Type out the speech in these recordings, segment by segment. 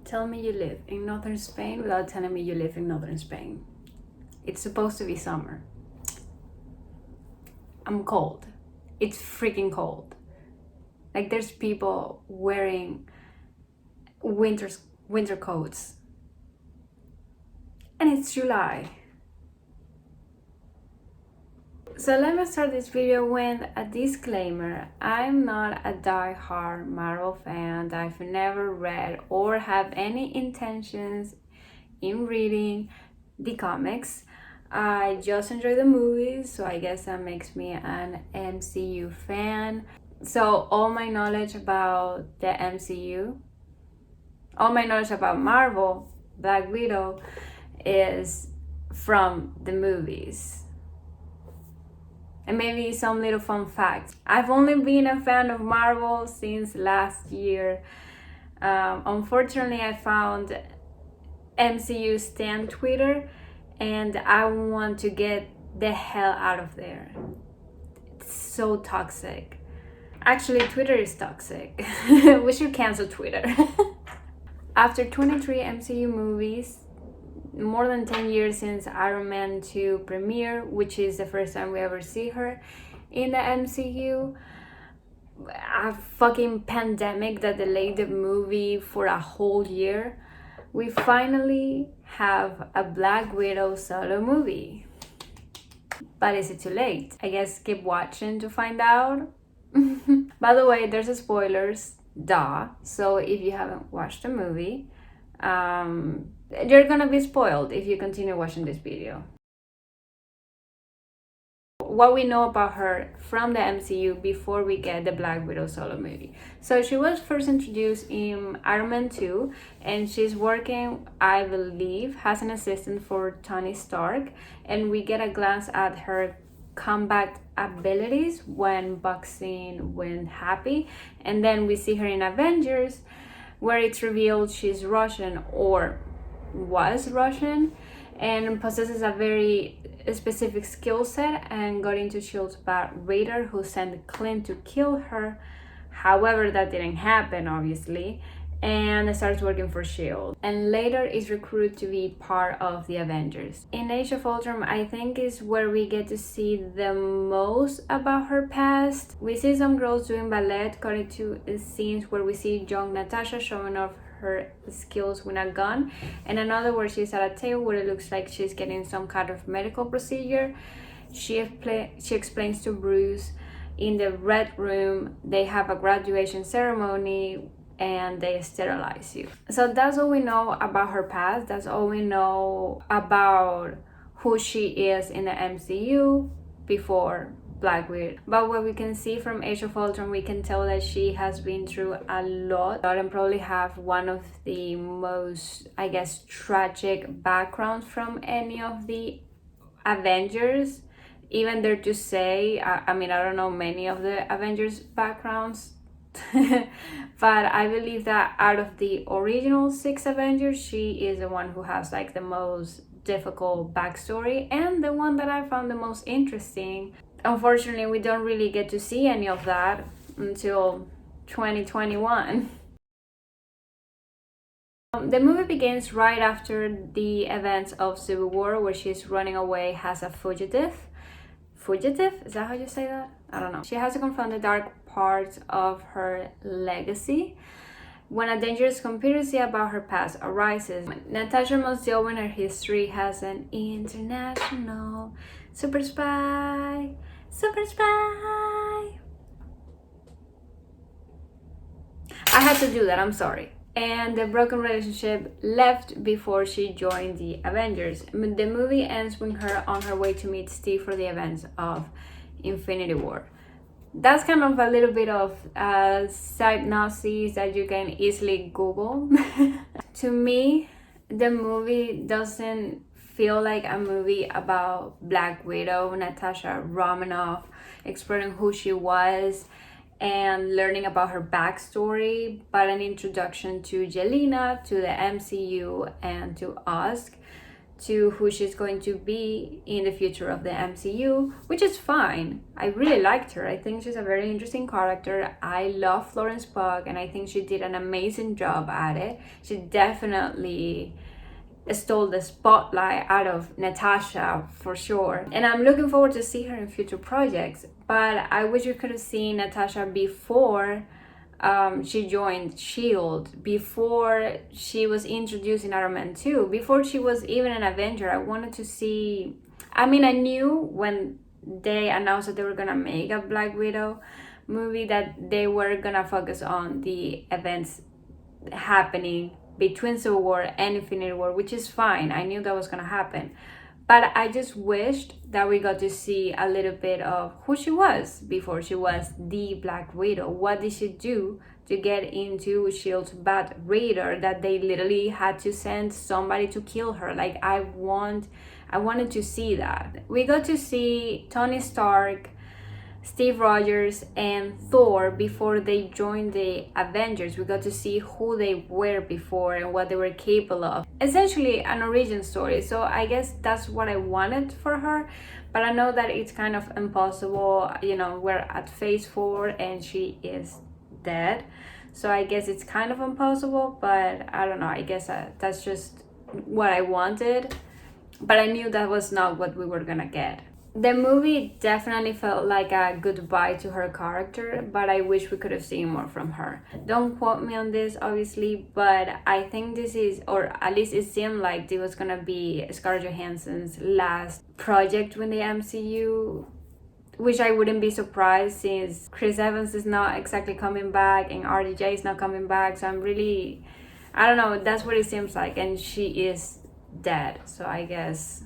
Tell me you live in northern Spain without telling me you live in northern Spain. It's supposed to be summer. I'm cold. It's freaking cold. Like there's people wearing winter coats. And it's July. So let me start this video with a disclaimer. I'm not a die-hard Marvel fan. I've never read or have any intentions in reading the comics. I just enjoy the movies, so I guess that makes me an MCU fan. So all my knowledge about the MCU, all my knowledge about Marvel, Black Widow, is from the movies. And maybe some little fun facts. I've only been a fan of Marvel since last year. Unfortunately, I found MCU Stan Twitter and I want to get the hell out of there. It's so toxic. Actually, Twitter is toxic. We should cancel Twitter. After 23 MCU movies, more than 10 years since Iron Man 2 premiere, which is the first time we ever see her in the MCU, a fucking pandemic that delayed the movie for a whole year, we finally have a Black Widow solo movie. But is it too late? I guess keep watching to find out. By the way, there's spoilers, duh. So if you haven't watched the movie, you're gonna be spoiled if you continue watching this video. What we know about her from the MCU before we get the Black Widow solo movie. So she was first introduced in Iron Man 2 and she's working, I believe, as an assistant for Tony Stark, and we get a glance at her combat abilities when boxing went happy, and then we see her in Avengers where it's revealed she's Russian or was Russian and possesses a very specific skill set and got into S.H.I.E.L.D's bad Raider who sent Clint to kill her. However, that didn't happen, obviously, and starts working for S.H.I.E.L.D. and later is recruited to be part of the Avengers. In Age of Ultron, I think is where we get to see the most about her past. We see some girls doing ballet, cutting to scenes where we see young Natasha showing off her skills with a gun, and another where she's at a table where it looks like she's getting some kind of medical procedure. She explains to Bruce in the Red Room they have a graduation ceremony and they sterilize you. So that's all we know about her past. That's all we know about who she is in the MCU before Black Widow. But what we can see from Age of Ultron, we can tell that she has been through a lot and probably have one of the most, I guess, tragic backgrounds from any of the Avengers. Even dare to say, I mean, I don't know many of the Avengers backgrounds, but I believe that out of the original 6 Avengers, she is the one who has like the most difficult backstory and the one that I found the most interesting. Unfortunately, we don't really get to see any of that until 2021. The movie begins right after the events of Civil War, where she's running away as a fugitive. Fugitive? Is that how you say that? I don't know. She has to confront the dark parts of her legacy. When a dangerous conspiracy about her past arises, Natasha must deal with her history as an international super spy. Super spy! I had to do that, I'm sorry. And the broken relationship left before she joined the Avengers. The movie ends with her on her way to meet Steve for the events of Infinity War. That's kind of a little bit of side Nazis that you can easily Google. To me, the movie doesn't feel like a movie about Black Widow, Natasha Romanoff, exploring who she was and learning about her backstory, but an introduction to Yelena, to the MCU, and to us, to who she's going to be in the future of the MCU, which is fine. I really liked her. I think she's a very interesting character. I love Florence Pugh, and I think she did an amazing job at it. She definitely stole the spotlight out of Natasha for sure. And I'm looking forward to see her in future projects. But I wish we could have seen Natasha before she joined Shield, before she was introduced in Iron Man 2, before she was even an Avenger. I wanted to see. I mean, I knew when they announced that they were gonna make a Black Widow movie that they were gonna focus on the events happening between Civil War and Infinity War, which is fine. I knew that was gonna happen. But I just wished that we got to see a little bit of who she was before she was the Black Widow. What did she do to get into Shield's bad radar that they literally had to send somebody to kill her? Like I wanted to see that. We got to see Tony Stark, Steve Rogers, and Thor before they joined the Avengers. We got to see who they were before and what they were capable of. Essentially an origin story. So I guess that's what I wanted for her. But I know that it's kind of impossible. You know, we're at phase 4 and she is dead. So I guess it's kind of impossible, but I don't know. I guess that's just what I wanted. But I knew that was not what we were gonna get. The movie definitely felt like a goodbye to her character, but I wish we could have seen more from her. Don't quote me on this, obviously, but I think this is, or at least it seemed like it was gonna be Scarlett Johansson's last project with the MCU, which I wouldn't be surprised since Chris Evans is not exactly coming back and RDJ is not coming back. So I don't know, that's what it seems like, and she is dead. So I guess.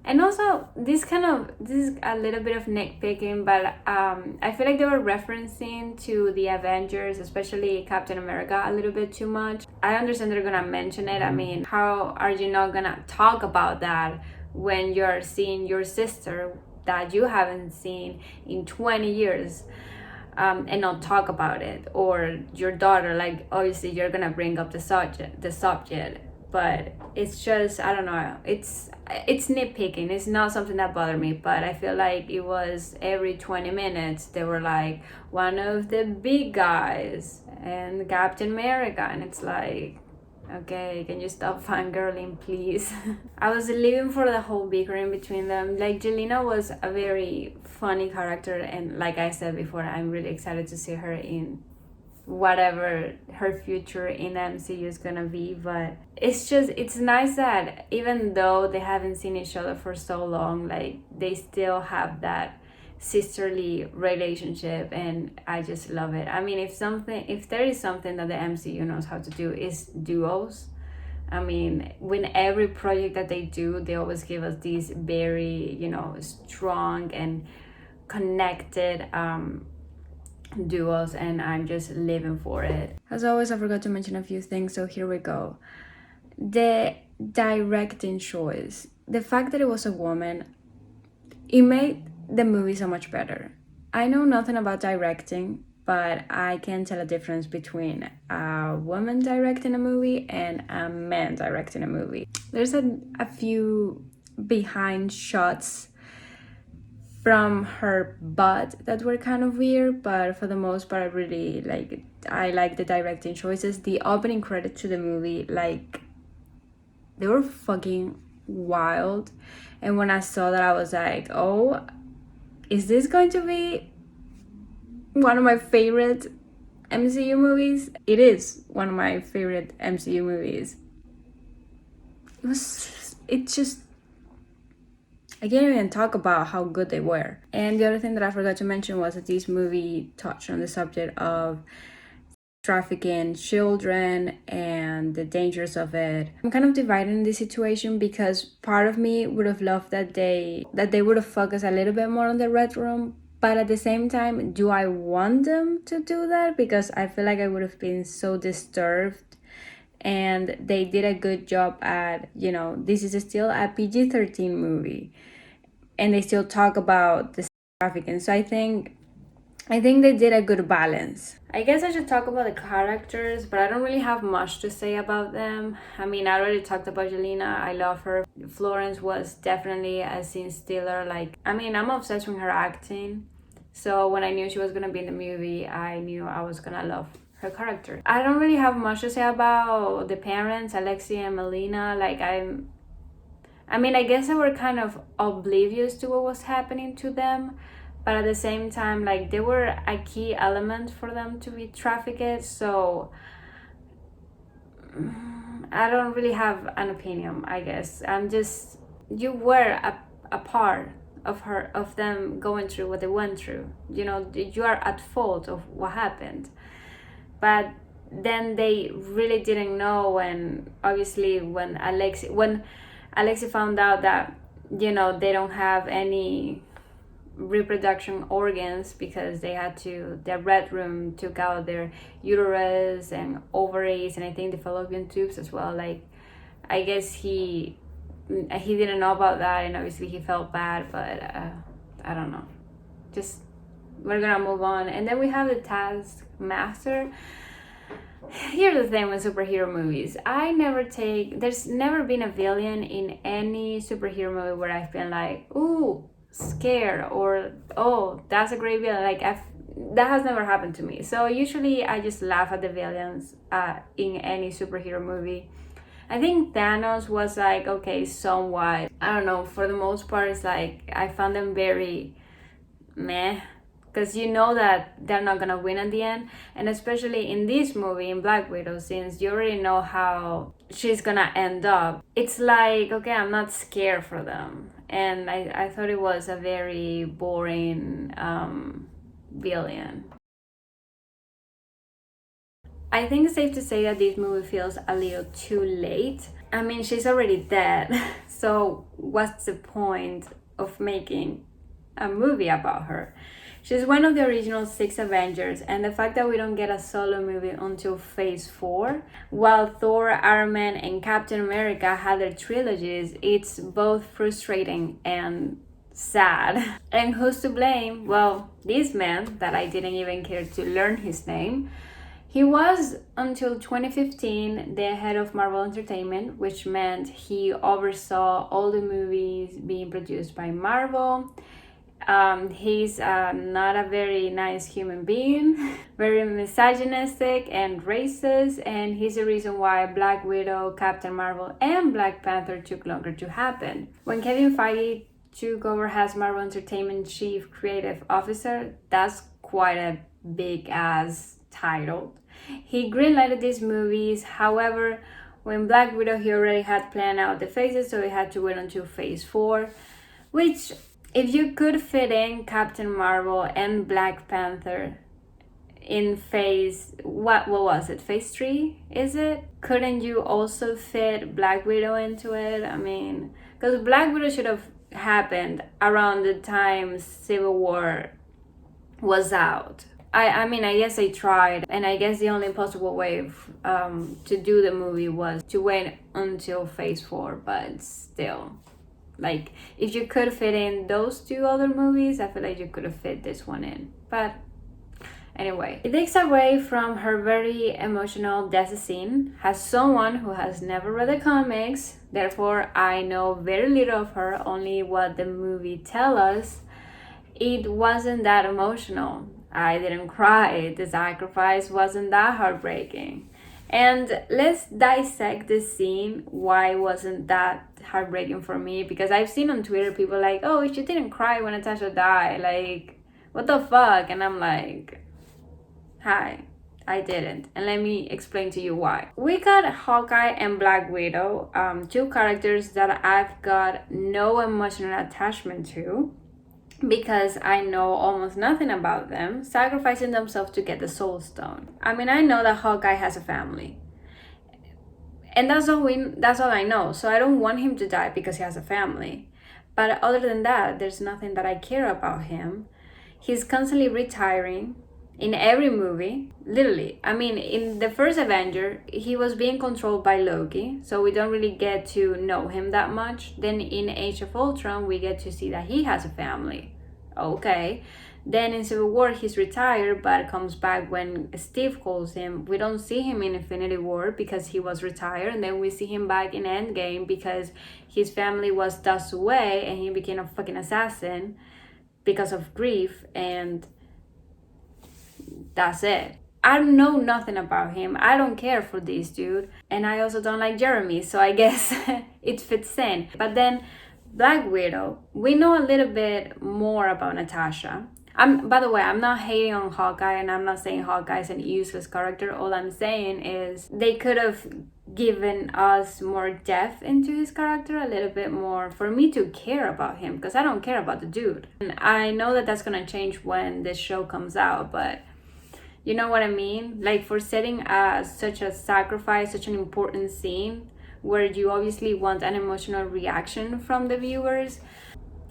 And also, this is a little bit of nitpicking, but I feel like they were referencing to the Avengers, especially Captain America, a little bit too much. I understand they're gonna mention it. I mean, how are you not gonna talk about that when you're seeing your sister that you haven't seen in 20 years and not talk about it? Or your daughter, like obviously you're gonna bring up the subject. But it's just, I don't know, it's nitpicking. It's not something that bothered me, but I feel like it was every 20 minutes they were like, one of the big guys and Captain America, and it's like, okay, can you stop fangirling, please? I was living for the whole bickering between them. Like, Yelena was a very funny character, and like I said before, I'm really excited to see her in whatever her future in the MCU is gonna be. But it's nice that even though they haven't seen each other for so long, like they still have that sisterly relationship, and I just love it. I mean, if there is something that the MCU knows how to do, is duos. I mean, when every project that they do, they always give us these very, strong and connected duos, and I'm just living for it. As always, I forgot to mention a few things, so here we go. The directing choice, the fact that it was a woman, it made the movie so much better. I know nothing about directing, but I can tell a difference between a woman directing a movie and a man directing a movie. There's a few behind shots from her butt that were kind of weird, but for the most part, I like the directing choices. The opening credits to the movie, like, they were fucking wild. And when I saw that, I was like, oh, is this going to be one of my favorite MCU movies? It is one of my favorite MCU movies. I can't even talk about how good they were. And the other thing that I forgot to mention was that this movie touched on the subject of trafficking children and the dangers of it. I'm kind of divided in this situation because part of me would have loved that they would have focused a little bit more on the Red Room, but at the same time, do I want them to do that? Because I feel like I would have been so disturbed. And they did a good job at, this is still a PG-13 movie, and they still talk about the trafficking. So I think I think they did a good balance. I guess I should talk about the characters, but I don't really have much to say about them. I mean, I already talked about Yelena. I love her. Florence was definitely a scene stealer. Like, I mean, I'm obsessed with her acting. So when I knew she was gonna be in the movie, I knew I was gonna love her character. I don't really have much to say about the parents, Alexi and Melina. Like, I mean, I guess they were kind of oblivious to what was happening to them, but at the same time, like, they were a key element for them to be trafficked. So I don't really have an opinion. I guess I'm just, you were a part of them going through what they went through. You know, you are at fault of what happened, but then they really didn't know. When obviously when Alexi found out that, you know, they don't have any reproduction organs because they had to, their red room took out their uterus and ovaries, and I think the fallopian tubes as well. Like, I guess he didn't know about that, and obviously he felt bad, but I don't know, just, we're gonna move on. And then we have the Taskmaster. Here's the thing with superhero movies. There's never been a villain in any superhero movie where I've been like, ooh, scared, or oh, that's a great villain. Like, that has never happened to me. So usually I just laugh at the villains in any superhero movie. I think Thanos was like, okay, somewhat. I don't know, for the most part, it's like, I found them very meh, because you know that they're not gonna win at the end. And especially in this movie, in Black Widow, since you already know how she's gonna end up, it's like, okay, I'm not scared for them. And I thought it was a very boring villain. I think it's safe to say that this movie feels a little too late. I mean, she's already dead, so what's the point of making a movie about her? She's one of the original 6 Avengers, and the fact that we don't get a solo movie until Phase 4, while Thor, Iron Man, and Captain America had their trilogies, it's both frustrating and sad. And who's to blame? Well, this man that I didn't even care to learn his name. He was, until 2015, the head of Marvel Entertainment, which meant he oversaw all the movies being produced by Marvel. He's not a very nice human being, very misogynistic and racist, and he's the reason why Black Widow, Captain Marvel, and Black Panther took longer to happen. When Kevin Feige took over as Marvel Entertainment Chief Creative Officer, that's quite a big ass title. He greenlighted these movies. However, when Black Widow, he already had planned out the phases, so he had to wait until Phase 4, which, if you could fit in Captain Marvel and Black Panther in phase, what was it, Phase 3, is it? Couldn't you also fit Black Widow into it? I mean, because Black Widow should have happened around the time Civil War was out. I mean, I guess they tried, and I guess the only possible way to do the movie was to wait until Phase 4, but still. Like, if you could fit in those 2 other movies, I feel like you could have fit this one in. But anyway, it takes away from her very emotional death scene. As someone who has never read the comics, therefore I know very little of her, only what the movie tells us, it wasn't that emotional. I didn't cry. The sacrifice wasn't that heartbreaking. And let's dissect this scene. Why wasn't that heartbreaking for me? Because I've seen on Twitter people like, oh, she didn't cry when Natasha died. Like, what the fuck? And I'm like, hi, I didn't. And let me explain to you why. We got Hawkeye and Black Widow, 2 characters that I've got no emotional attachment to, because I know almost nothing about them, sacrificing themselves to get the Soul Stone. I mean, I know that Hawkeye has a family, and that's all I know. So I don't want him to die because he has a family. But other than that, there's nothing that I care about him. He's constantly retiring in every movie, literally. I mean, in the first Avenger, he was being controlled by Loki, so we don't really get to know him that much. Then in Age of Ultron, we get to see that he has a family. Okay. Then in Civil War, he's retired, but comes back when Steve calls him. We don't see him in Infinity War because he was retired, and then we see him back in Endgame because his family was tossed away and he became a fucking assassin because of grief, and that's it. I know nothing about him. I don't care for this dude. And I also don't like Jeremy, so I guess it fits in. But then Black Widow, we know a little bit more about Natasha. By the way, I'm not hating on Hawkeye, and I'm not saying Hawkeye is an useless character. All I'm saying is they could have given us more depth into his character, a little bit more for me to care about him, because I don't care about the dude. And I know that that's gonna change when this show comes out, but you know what I mean? Like, for setting such a sacrifice, such an important scene where you obviously want an emotional reaction from the viewers,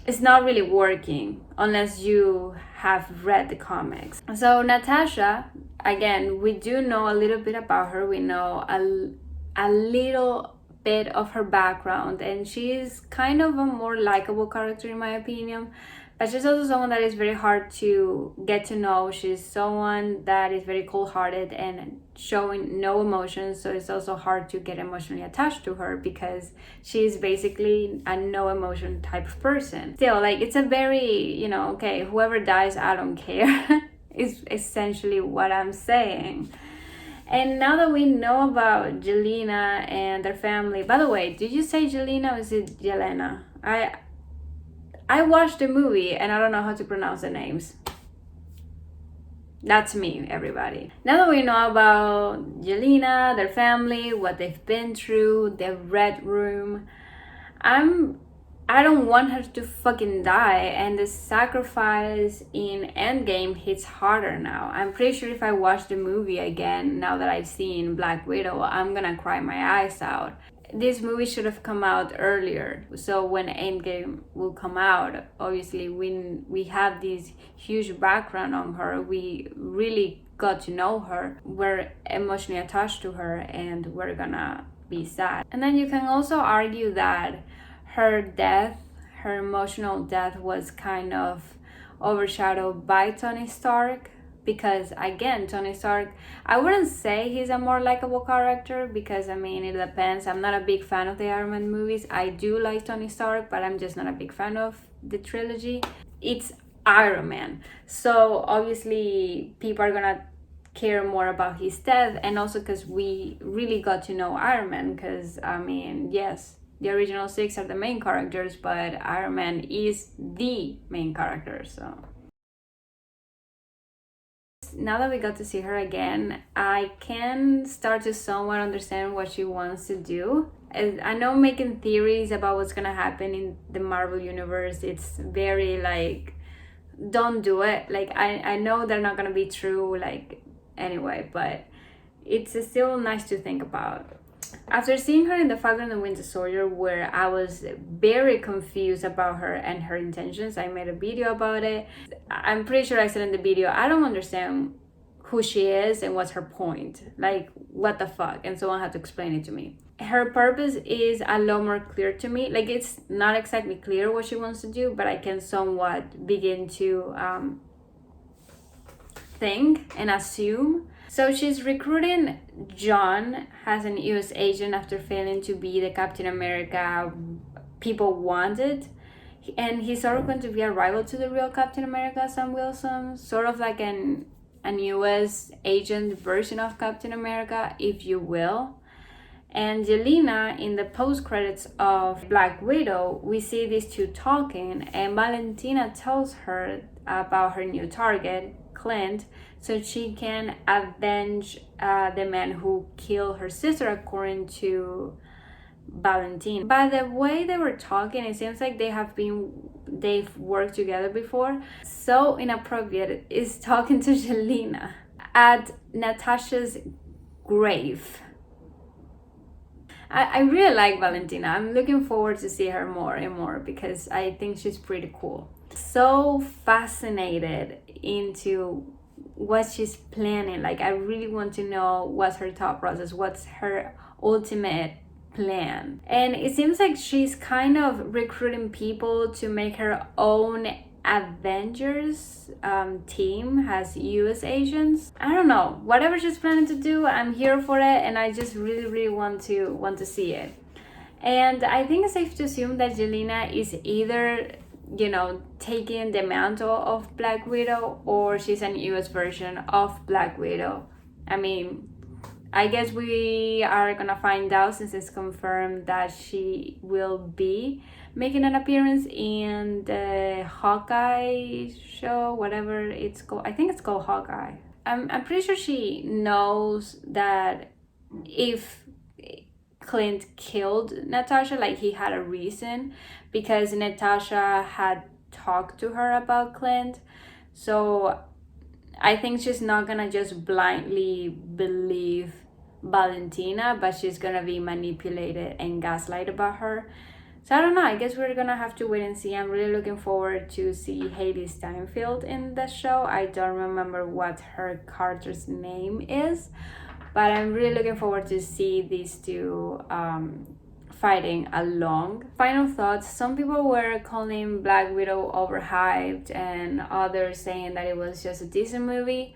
it's not really working unless you have read the comics. So Natasha, again, we do know a little bit about her. We know a little bit of her background, and she's kind of a more likable character in my opinion. But she's also someone that is very hard to get to know. She's someone that is very cold-hearted and showing no emotions, so it's also hard to get emotionally attached to her because she's basically a no emotion type of person. Still, like, it's a very, okay, whoever dies, I don't care, is essentially what I'm saying. And now that we know about Yelena and their family, by the way, did you say Yelena or is it Yelena? I watched the movie and I don't know how to pronounce the names. That's me, everybody. Now that we know about Yelena, their family, what they've been through, the Red Room, I don't want her to fucking die, and the sacrifice in Endgame hits harder now. I'm pretty sure if I watch the movie again, now that I've seen Black Widow, I'm gonna cry my eyes out. This movie should have come out earlier, so when Endgame will come out, obviously we have this huge background on her. We really got to know her, we're emotionally attached to her, and we're gonna be sad. And then you can also argue that her death, her emotional death, was kind of overshadowed by Tony Stark, because again, Tony Stark, I wouldn't say he's a more likable character, because it depends. I'm not a big fan of the Iron Man movies. I do like Tony Stark, but I'm just not a big fan of the trilogy. It's Iron Man, so obviously people are gonna care more about his death, and also because we really got to know Iron Man, because yes, the original six are the main characters, but Iron Man is the main character. So now that we got to see her again, I can start to somewhat understand what she wants to do. I know making theories about what's gonna happen in the Marvel universe, it's very like, don't do it. Like, I know they're not gonna be true, like, anyway, but it's still nice to think about. After seeing her in The Falcon and the Winter Soldier, where I was very confused about her and her intentions, I made a video about it. I'm pretty sure I said in the video, I don't understand who she is and what's her point. Like, what the fuck? And someone had to explain it to me. Her purpose is a lot more clear to me. Like, it's not exactly clear what she wants to do, but I can somewhat begin to think and assume. So she's recruiting John as an US agent after failing to be the Captain America people wanted. And he's sort of going to be a rival to the real Captain America, Sam Wilson, sort of like an US agent version of Captain America, if you will. And Yelena, in the post-credits of Black Widow, we see these two talking, and Valentina tells her about her new target, Clint, so she can avenge the man who killed her sister, according to Valentina. By the way they were talking, it seems like they've worked together before. So inappropriate is talking to Yelena at Natasha's grave. I really like Valentina. I'm looking forward to see her more and more because I think she's pretty cool. So fascinated into what she's planning. Like, I really want to know what's her thought process, what's her ultimate plan. And it seems like she's kind of recruiting people to make her own Avengers team has US agents. I don't know, whatever she's planning to do, I'm here for it, and I just really want to see it. And I think it's safe to assume that Yelena is either, taking the mantle of Black Widow, or she's an US version of Black Widow. I mean, I guess we are gonna find out, since it's confirmed that she will be making an appearance in the Hawkeye show, whatever it's called. I think it's called Hawkeye. I'm pretty sure she knows that if Clint killed Natasha, like he had a reason, because Natasha had talked to her about Clint. So I think she's not gonna just blindly believe Valentina, but she's gonna be manipulated and gaslighted about her. So I don't know, I guess we're gonna have to wait and see. I'm really looking forward to see Haley Steinfeld in the show. I don't remember what her character's name is, but I'm really looking forward to see these two fighting along. Final thoughts: some people were calling Black Widow overhyped, and others saying that it was just a decent movie.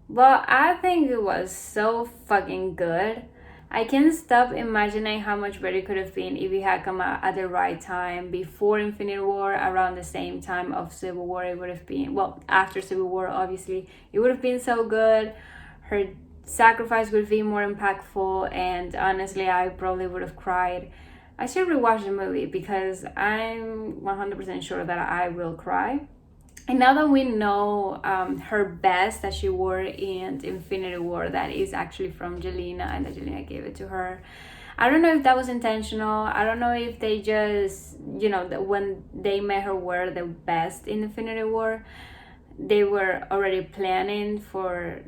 But I think it was so fucking good. I can't stop imagining how much better it could have been if it had come out at the right time, before Infinity War, around the same time of Civil War. It would have been, well, after Civil War, obviously, it would have been so good. Her sacrifice would be more impactful, and honestly, I probably would have cried. I should rewatch the movie, because I'm 100% sure that I will cry. And now that we know her best that she wore in Infinity War, that is actually from Yelena, and that Yelena gave it to her. I don't know if that was intentional. I don't know if they just, when they made her wear the best in Infinity War, they were already planning for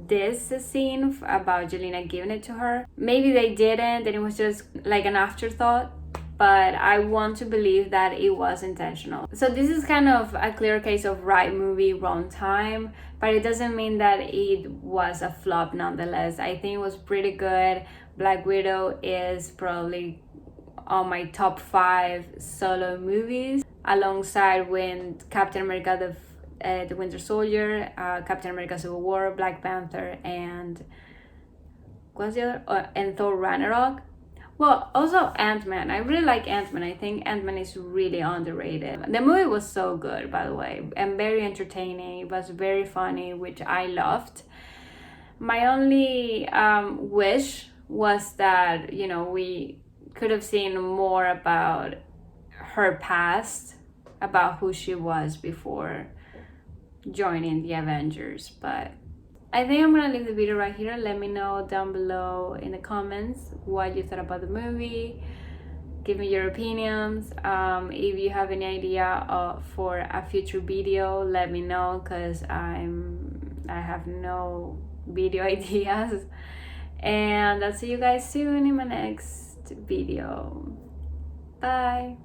this scene about Yelena giving it to her. Maybe they didn't, and it was just like an afterthought. But I want to believe that it was intentional. So this is kind of a clear case of right movie, wrong time, but it doesn't mean that it was a flop nonetheless. I think it was pretty good. Black Widow is probably on my top 5 solo movies, alongside with Captain America, the Winter Soldier, Captain America Civil War, Black Panther, and what's the other? And Thor Ragnarok. Well, also Ant-Man. I really like Ant-Man. I think Ant-Man is really underrated. The movie was so good, by the way, and very entertaining. It was very funny, which I loved. My only wish was that, we could have seen more about her past, about who she was before joining the Avengers. But I think I'm gonna leave the video right here. Let me know down below in the comments what you thought about the movie. Give me your opinions. If you have any idea for a future video, let me know, because I have no video ideas. And I'll see you guys soon in my next video. Bye.